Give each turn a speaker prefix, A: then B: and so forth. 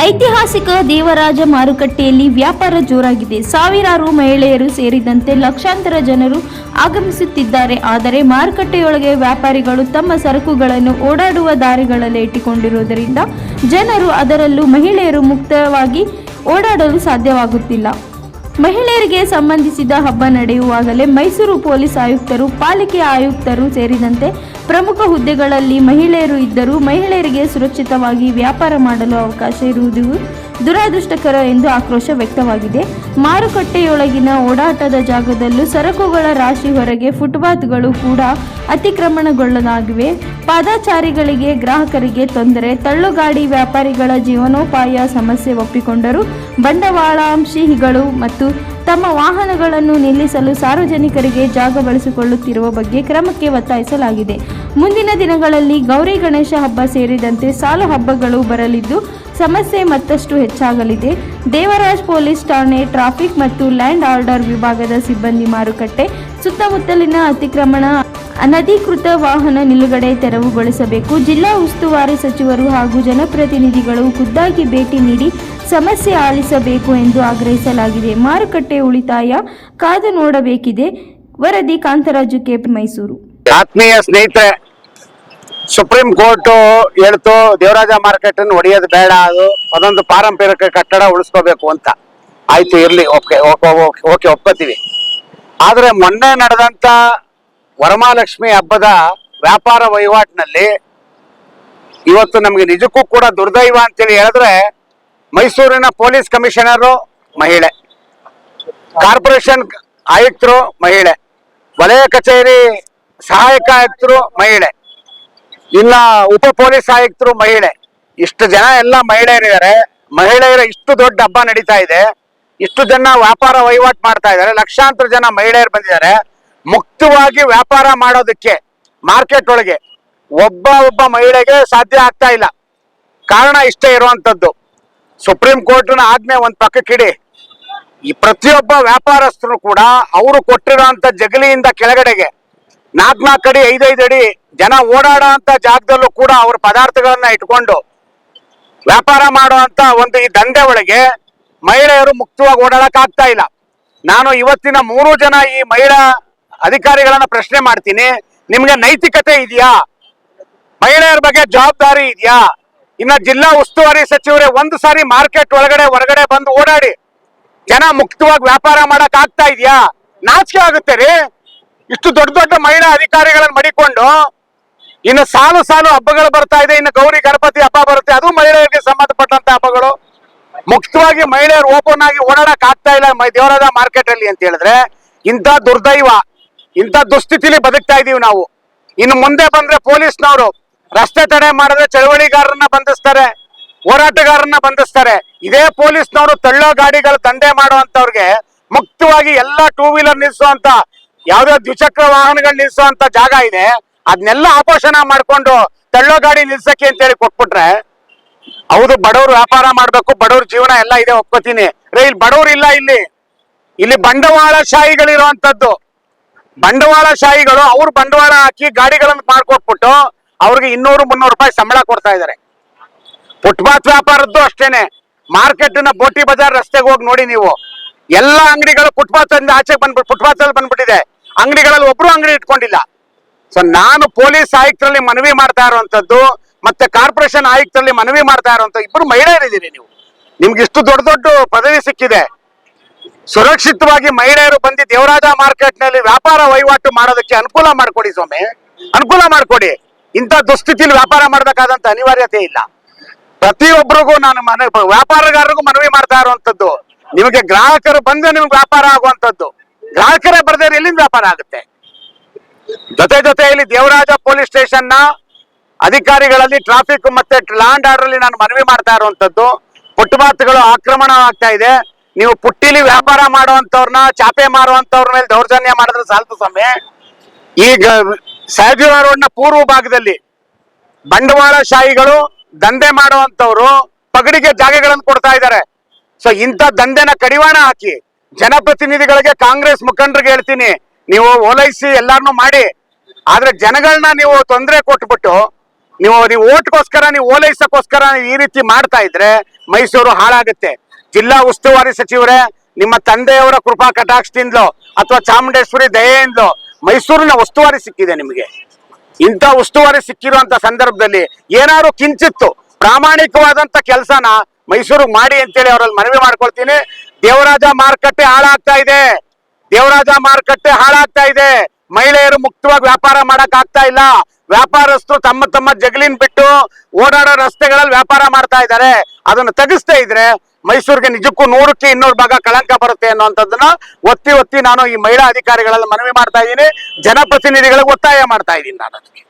A: ಐತಿಹಾಸಿಕ ದೇವರಾಜ ಮಾರುಕಟ್ಟೆಯಲ್ಲಿ ವ್ಯಾಪಾರ ಜೋರಾಗಿದೆ. ಸಾವಿರಾರು ಮಹಿಳೆಯರು ಸೇರಿದಂತೆ ಲಕ್ಷಾಂತರ ಜನರು ಆಗಮಿಸುತ್ತಿದ್ದಾರೆ. ಆದರೆ ಮಾರುಕಟ್ಟೆಯೊಳಗೆ ವ್ಯಾಪಾರಿಗಳು ತಮ್ಮ ಸರಕುಗಳನ್ನು ಓಡಾಡುವ ದಾರಿಗಳಲ್ಲೇ ಇಟ್ಟುಕೊಂಡಿರುವುದರಿಂದ ಜನರು, ಅದರಲ್ಲೂ ಮಹಿಳೆಯರು ಮುಕ್ತವಾಗಿ ಓಡಾಡಲು ಸಾಧ್ಯವಾಗುತ್ತಿಲ್ಲ. ಮಹಿಳೆಯರಿಗೆ ಸಂಬಂಧಿಸಿದ ಹಬ್ಬ ನಡೆಯುವಾಗಲೇ ಮೈಸೂರು ಪೊಲೀಸ್ ಆಯುಕ್ತರು, ಪಾಲಿಕೆ ಆಯುಕ್ತರು ಸೇರಿದಂತೆ ಪ್ರಮುಖ ಹುದ್ದೆಗಳಲ್ಲಿ ಮಹಿಳೆಯರು ಇದ್ದರೂ ಮಹಿಳೆಯರಿಗೆ ಸುರಕ್ಷಿತವಾಗಿ ವ್ಯಾಪಾರ ಮಾಡಲು ಅವಕಾಶ ಇರುವುದು ದುರದೃಷ್ಟಕರ ಎಂದು ಆಕ್ರೋಶ ವ್ಯಕ್ತವಾಗಿದೆ. ಮಾರುಕಟ್ಟೆಯೊಳಗಿನ ಓಡಾಟದ ಜಾಗದಲ್ಲೂ ಸರಕುಗಳ ರಾಶಿ ಹೊರಗೆ ಫುಟ್ಪಾತ್ಗಳು ಕೂಡ ಅತಿಕ್ರಮಣಗೊಳ್ಳಲಾಗಿವೆ. ಪಾದಚಾರಿಗಳಿಗೆ, ಗ್ರಾಹಕರಿಗೆ ತೊಂದರೆ. ತಳ್ಳುಗಾಡಿ ವ್ಯಾಪಾರಿಗಳ ಜೀವನೋಪಾಯ ಸಮಸ್ಯೆ ಒಪ್ಪಿಕೊಂಡರೂ ಬಂಡವಾಳಾಂಶಿಗಳು ಮತ್ತು ತಮ್ಮ ವಾಹನಗಳನ್ನು ನಿಲ್ಲಿಸಲು ಸಾರ್ವಜನಿಕರಿಗೆ ಜಾಗ ಬಳಸಿಕೊಳ್ಳುತ್ತಿರುವ ಬಗ್ಗೆ ಕ್ರಮಕ್ಕೆ ಒತ್ತಾಯಿಸಲಾಗಿದೆ. ಮುಂದಿನ ದಿನಗಳಲ್ಲಿ ಗೌರಿ ಗಣೇಶ ಹಬ್ಬ ಸೇರಿದಂತೆ ಸಾಲು ಹಬ್ಬಗಳು ಬರಲಿದ್ದು ಸಮಸ್ಯೆ ಮತ್ತಷ್ಟು ಹೆಚ್ಚಾಗಲಿದೆ. ದೇವರಾಜ್ ಪೊಲೀಸ್ ಠಾಣೆ, ಟ್ರಾಫಿಕ್ ಮತ್ತು ಲ್ಯಾಂಡ್ ಆರ್ಡರ್ ವಿಭಾಗದ ಸಿಬ್ಬಂದಿ ಮಾರುಕಟ್ಟೆ ಸುತ್ತಮುತ್ತಲಿನ ಅತಿಕ್ರಮಣ, ಅನಧಿಕೃತ ವಾಹನ ನಿಲುಗಡೆ ತೆರವುಗೊಳಿಸಬೇಕು. ಜಿಲ್ಲಾ ಉಸ್ತುವಾರಿ ಸಚಿವರು ಹಾಗೂ ಜನಪ್ರತಿನಿಧಿಗಳು ಖುದ್ದಾಗಿ ಭೇಟಿ ನೀಡಿ ಸಮಸ್ಯೆ ಆಲಿಸಬೇಕು ಎಂದು ಆಗ್ರಹಿಸಲಾಗಿದೆ. ಮಾರುಕಟ್ಟೆ ಉಳಿತಾಯ ಕಾದು ನೋಡಬೇಕಿದೆ. ವರದಿ ಕಾಂತರಾಜು, ಕೆಪಿ, ಮೈಸೂರು.
B: ಆತ್ಮೀಯ ಸ್ನೇಹಿತರೆ, ಸುಪ್ರೀಂ ಕೋರ್ಟ್ ಹೇಳ್ತು ದೇವರಾಜ ಮಾರ್ಕೆಟ್ ಅನ್ನು ಹೊಡೆಯೋದು ಬೇಡ, ಅದೊಂದು ಪಾರಂಪರಿಕ ಕಟ್ಟಡ ಉಳಿಸ್ಕೋಬೇಕು ಅಂತ. ಆಯ್ತು, ಇರ್ಲಿ, ಓಕೆ ಒಪ್ಕೋತೀವಿ. ಆದ್ರೆ ಮೊನ್ನೆ ನಡೆದಂತ ವರಮಹಾಲಕ್ಷ್ಮಿ ಹಬ್ಬದ ವ್ಯಾಪಾರ ವಹಿವಾಟಿನಲ್ಲಿ ಇವತ್ತು ನಮ್ಗೆ ನಿಜಕ್ಕೂ ಕೂಡ ದುರ್ದೈವ ಅಂತೇಳಿ ಹೇಳಿದ್ರೆ, ಮೈಸೂರಿನ ಪೊಲೀಸ್ ಕಮಿಷನರು ಮಹಿಳೆ, ಕಾರ್ಪೊರೇಷನ್ ಆಯುಕ್ತರು ಮಹಿಳೆ, ವಲಯ ಕಚೇರಿ ಸಹಾಯಕ ಆಯುಕ್ತರು ಮಹಿಳೆ, ಇನ್ನ ಉಪ ಪೊಲೀಸ್ ಆಯುಕ್ತರು ಮಹಿಳೆ. ಇಷ್ಟು ಜನ ಎಲ್ಲ ಮಹಿಳೆಯರಿದ್ದಾರೆ. ಮಹಿಳೆಯರ ಇಷ್ಟು ದೊಡ್ಡ ಹಬ್ಬ ನಡೀತಾ ಇದೆ, ಇಷ್ಟು ಜನ ವ್ಯಾಪಾರ ವಹಿವಾಟು ಮಾಡ್ತಾ ಇದ್ದಾರೆ, ಲಕ್ಷಾಂತರ ಜನ ಮಹಿಳೆಯರು ಬಂದಿದ್ದಾರೆ. ಮುಕ್ತವಾಗಿ ವ್ಯಾಪಾರ ಮಾಡೋದಕ್ಕೆ ಮಾರ್ಕೆಟ್ ಒಳಗೆ ಒಬ್ಬ ಮಹಿಳೆಗೆ ಸಾಧ್ಯ ಆಗ್ತಾ ಇಲ್ಲ. ಕಾರಣ ಇಷ್ಟೇ ಇರುವಂತದ್ದು, ಸುಪ್ರೀಂ ಕೋರ್ಟ್ನ ಆಜ್ಞೆ ಒಂದ್ ಪಕ್ಕಕ್ಕಿಡಿ, ಈ ಪ್ರತಿಯೊಬ್ಬ ವ್ಯಾಪಾರಸ್ಥರು ಕೂಡ ಅವರು ಕೊಟ್ಟಿರೋಂತ ಜಗಲಿಯಿಂದ ಕೆಳಗಡೆಗೆ 4 ಅಡಿ 5 ಅಡಿ ಜನ ಓಡಾಡೋ ಅಂತ ಜಾಗದಲ್ಲೂ ಕೂಡ ಅವ್ರ ಪದಾರ್ಥಗಳನ್ನ ಇಟ್ಕೊಂಡು ವ್ಯಾಪಾರ ಮಾಡುವಂತ ಒಂದು ಈ ದಂಧೆ ಒಳಗೆ ಮಹಿಳೆಯರು ಮುಕ್ತವಾಗಿ ಓಡಾಡಕ್ ಆಗ್ತಾ ಇಲ್ಲ. ನಾನು ಇವತ್ತಿನ 3 ಜನ ಈ ಮಹಿಳಾ ಅಧಿಕಾರಿಗಳನ್ನ ಪ್ರಶ್ನೆ ಮಾಡ್ತೀನಿ, ನಿಮ್ಗೆ ನೈತಿಕತೆ ಇದೆಯಾ? ಮಹಿಳೆಯರ ಬಗ್ಗೆ ಜವಾಬ್ದಾರಿ ಇದೆಯಾ? ಇನ್ನ ಜಿಲ್ಲಾ ಉಸ್ತುವಾರಿ ಸಚಿವರೇ, ಒಂದು ಸಾರಿ ಮಾರ್ಕೆಟ್ ಒಳಗಡೆ ಹೊರಗಡೆ ಬಂದು ಓಡಾಡಿ ಜನ ಮುಕ್ತವಾಗಿ ವ್ಯಾಪಾರ ಮಾಡಕ್ ಆಗ್ತಾ ಇದೆಯಾ? ನಾಚಿಕೆ ಆಗುತ್ತೆ ರೀ. ಇಷ್ಟು ದೊಡ್ಡ ದೊಡ್ಡ ಮಹಿಳಾ ಅಧಿಕಾರಿಗಳನ್ನ ಮಡಿಕೊಂಡು ಇನ್ನು ಸಾಲು ಹಬ್ಬಗಳು ಬರ್ತಾ ಇದೆ. ಇನ್ನು ಗೌರಿ ಗಣಪತಿ ಹಬ್ಬ ಬರುತ್ತೆ, ಅದು ಮಹಿಳೆಯರಿಗೆ ಸಂಬಂಧಪಟ್ಟಂತ ಹಬ್ಬಗಳು. ಮುಕ್ತವಾಗಿ ಮಹಿಳೆಯರು ಓಪನ್ ಆಗಿ ಓಡಾಡಕ್ ಆಗ್ತಾ ಇಲ್ಲ ದೇವರಾಜ ಮಾರ್ಕೆಟ್ ಅಲ್ಲಿ ಅಂತ ಹೇಳಿದ್ರೆ, ಇಂಥ ದುರ್ದೈವ, ಇಂಥ ದುಸ್ಥಿತಿಲಿ ಬದುಕ್ತಾ ಇದೀವಿ ನಾವು. ಇನ್ನು ಮುಂದೆ ಬಂದ್ರೆ ಪೊಲೀಸ್ನವರು ರಸ್ತೆ ತಡೆ ಮಾಡಿದ್ರೆ ಚಳವಳಿಗಾರರನ್ನ ಬಂಧಿಸ್ತಾರೆ, ಹೋರಾಟಗಾರರನ್ನ ಬಂಧಿಸ್ತಾರೆ. ಇದೇ ಪೊಲೀಸ್ನವರು ತಳ್ಳೋ ಗಾಡಿಗಳ ದಂಧೆ ಮಾಡುವಂತವ್ರಿಗೆ ಮುಕ್ತವಾಗಿ ಎಲ್ಲ 2 ವೀಲರ್ ನಿಲ್ಸುವಂತ, ಯಾವ್ದೋ ದ್ವಿಚಕ್ರ ವಾಹನಗಳು ನಿಲ್ಸುವಂತ ಜಾಗ ಇದೆ, ಅದನ್ನೆಲ್ಲ ಆಪೋಷಣ ಮಾಡ್ಕೊಂಡು ತಳ್ಳೋ ಗಾಡಿ ನಿಲ್ಸಕ್ಕೆ ಅಂತೇಳಿ ಕೊಟ್ಬಿಟ್ರೆ, ಹೌದು ಬಡವರು ವ್ಯಾಪಾರ ಮಾಡ್ಬೇಕು, ಬಡವ್ರ ಜೀವನ ಎಲ್ಲ ಇದೆ, ಒಪ್ಕೋತೀನಿ ರೇ. ಇಲ್ಲಿ ಬಡವ್ರು ಇಲ್ಲ, ಇಲ್ಲಿ ಬಂಡವಾಳಶಾಹಿಗಳಿರುವಂತದ್ದು. ಬಂಡವಾಳಶಾಹಿಗಳು ಅವ್ರು ಬಂಡವಾಳ ಹಾಕಿ ಗಾಡಿಗಳನ್ನು ಮಾಡ್ಕೊಟ್ಬಿಟ್ಟು ಅವ್ರಿಗೆ 200-300 ರೂಪಾಯಿ ಸಂಬಳ ಕೊಡ್ತಾ ಇದ್ದಾರೆ. ಫುಟ್ಪಾತ್ ವ್ಯಾಪಾರದ್ದು ಅಷ್ಟೇನೆ. ಮಾರ್ಕೆಟ್ನ ಬೋಟಿ ಬಜಾರ್ ರಸ್ತೆಗೆ ಹೋಗಿ ನೋಡಿ ನೀವು, ಎಲ್ಲ ಅಂಗಡಿಗಳು ಫುಟ್ಪಾತ್ ಆಚೆ ಫುಟ್ಪಾತ್ ಅಲ್ಲಿ ಬಂದ್ಬಿಟ್ಟಿದೆ. ಅಂಗಡಿಗಳಲ್ಲಿ ಒಬ್ರು ಅಂಗಡಿ ಇಟ್ಕೊಂಡಿಲ್ಲ. ಸೊ ನಾನು ಪೊಲೀಸ್ ಆಯುಕ್ತರಲ್ಲಿ ಮನವಿ ಮಾಡ್ತಾ ಇರುವಂತದ್ದು, ಮತ್ತೆ ಕಾರ್ಪೊರೇಷನ್ ಆಯುಕ್ತರಲ್ಲಿ ಮನವಿ ಮಾಡ್ತಾ ಇರುವಂತ, ಇಬ್ರು ಮಹಿಳೆಯರಿದ್ದೀರಿ ನೀವು, ನಿಮ್ಗೆ ಇಷ್ಟು ದೊಡ್ಡ ಪದವಿ ಸಿಕ್ಕಿದೆ. ಸುರಕ್ಷಿತವಾಗಿ ಮಹಿಳೆಯರು ಬಂದು ದೇವರಾಜ ಮಾರ್ಕೆಟ್ ನಲ್ಲಿ ವ್ಯಾಪಾರ ವಹಿವಾಟು ಮಾಡೋದಕ್ಕೆ ಅನುಕೂಲ ಮಾಡ್ಕೊಡಿ ಸ್ವಾಮಿ, ಅನುಕೂಲ ಮಾಡ್ಕೊಡಿ. ಇಂಥ ದುಸ್ಥಿತಿಲಿ ವ್ಯಾಪಾರ ಮಾಡಬೇಕಾದಂತ ಅನಿವಾರ್ಯತೆ ಇಲ್ಲ. ಪ್ರತಿಯೊಬ್ಬರಿಗೂ ನಾನು ವ್ಯಾಪಾರಗಾರರಿಗೂ ಮನವಿ ಮಾಡ್ತಾ ಇರುವಂತದ್ದು, ನಿಮಗೆ ಗ್ರಾಹಕರು ಬಂದ್ರೆ ನಿಮ್ಗೆ ವ್ಯಾಪಾರ ಆಗುವಂತದ್ದು. ಗ್ರಾಹಕರೇ ಬರ್ದೇ ಎಲ್ಲಿಂದ ವ್ಯಾಪಾರ ಆಗುತ್ತೆ? ಜೊತೆಯಲ್ಲಿ ದೇವರಾಜ ಪೊಲೀಸ್ ಸ್ಟೇಷನ್ ನ ಅಧಿಕಾರಿಗಳಲ್ಲಿ, ಟ್ರಾಫಿಕ್ ಮತ್ತೆ ಲ್ಯಾಂಡ್ ಆರ್ಡರ್ ಅಲ್ಲಿ ನಾನು ಮನವಿ ಮಾಡ್ತಾ ಇರುವಂತದ್ದು, ಫುಟ್ಪಾತ್ಗಳು ಆಕ್ರಮಣ ಆಗ್ತಾ ಇದೆ. ನೀವು ಪುಟ್ಟಿಲಿ ವ್ಯಾಪಾರ ಮಾಡುವಂತವ್ರನ್ನ, ಚಾಪೆ ಮಾರುವಂತವ್ರ ಮೇಲೆ ದೌರ್ಜನ್ಯ ಮಾಡಿದ್ರೆ ಸಾಲ್ತು ಸ್ವಾಮಿ. ಈಗ ಸಹಜೀವ ರೋಡ್ನ ಪೂರ್ವ ಭಾಗದಲ್ಲಿ ಬಂಡವಾಳಶಾಹಿಗಳು ದಂಧೆ ಮಾಡುವಂತವ್ರು ಪಗಡಿಗೆ ಜಾಗಗಳನ್ನು ಕೊಡ್ತಾ ಇದ್ದಾರೆ. ಸೊ ಇಂಥ ದಂಧೆನ ಕಡಿವಾಣ ಹಾಕಿ ಜನಪ್ರತಿನಿಧಿಗಳಿಗೆ, ಕಾಂಗ್ರೆಸ್ ಮುಖಂಡರಿಗೆ ಹೇಳ್ತೀನಿ, ನೀವು ಓಲೈಸಿ ಎಲ್ಲಾರನ್ನೂ ಮಾಡಿ. ಆದ್ರೆ ಜನಗಳನ್ನ ನೀವು ತೊಂದರೆ ಕೊಟ್ಬಿಟ್ಟು ನೀವು ಓಟ್ಗೋಸ್ಕರ, ನೀವು ಓಲೈಸಕ್ಕೋಸ್ಕರ ನೀವು ಈ ರೀತಿ ಮಾಡ್ತಾ ಇದ್ರೆ ಮೈಸೂರು ಹಾಳಾಗುತ್ತೆ. ಜಿಲ್ಲಾ ಉಸ್ತುವಾರಿ ಸಚಿವರೇ, ನಿಮ್ಮ ತಂದೆಯವರ ಕೃಪಾ ಕಟಾಕ್ಷದಿಂದಲೋ ಅಥವಾ ಚಾಮುಂಡೇಶ್ವರಿ ದಯೆಯಿಂದಲೋ ಮೈಸೂರಿನ ಉಸ್ತುವಾರಿ ಸಿಕ್ಕಿದೆ ನಿಮಗೆ. ಇಂಥ ಉಸ್ತುವಾರಿ ಸಿಕ್ಕಿರುವಂತ ಸಂದರ್ಭದಲ್ಲಿ ಏನಾದ್ರು ಕಿಂಚಿತ್ತು ಪ್ರಾಮಾಣಿಕವಾದಂತ ಕೆಲಸನ ಮೈಸೂರಿಗೆ ಮಾಡಿ ಅಂತೇಳಿ ಅವರಲ್ಲಿ ಮನವಿ ಮಾಡ್ಕೊಳ್ತೀನಿ. ದೇವರಾಜ ಮಾರುಕಟ್ಟೆ ಹಾಳಾಗ್ತಾ ಇದೆ, ದೇವರಾಜ ಮಾರುಕಟ್ಟೆ ಹಾಳಾಗ್ತಾ ಇದೆ. ಮಹಿಳೆಯರು ಮುಕ್ತವಾಗಿ ವ್ಯಾಪಾರ ಮಾಡಕ್ ಆಗ್ತಾ ಇಲ್ಲ. ವ್ಯಾಪಾರಸ್ಥರು ತಮ್ಮ ತಮ್ಮ ಜಗಲಿನ ಬಿಟ್ಟು ಓಡಾಡೋ ರಸ್ತೆಗಳಲ್ಲಿ ವ್ಯಾಪಾರ ಮಾಡ್ತಾ ಇದ್ದಾರೆ. ಅದನ್ನು ತೆಗಿಸ್ತಾ ಇದ್ರೆ ಮೈಸೂರಿಗೆ ನಿಜಕ್ಕೂ 100ಕ್ಕೆ 200 ಭಾಗ ಕಳಂಕ ಬರುತ್ತೆ ಅನ್ನುವಂಥದ್ದನ್ನ ಒತ್ತಿ ನಾನು ಈ ಮಹಿಳಾ ಅಧಿಕಾರಿಗಳಲ್ಲಿ ಮನವಿ ಮಾಡ್ತಾ ಇದ್ದೀನಿ. ಜನಪ್ರತಿನಿಧಿಗಳಿಗೆ ಒತ್ತಾಯ ಮಾಡ್ತಾ ಇದ್ದೀನಿ ನಾನು ಅದಕ್ಕೆ.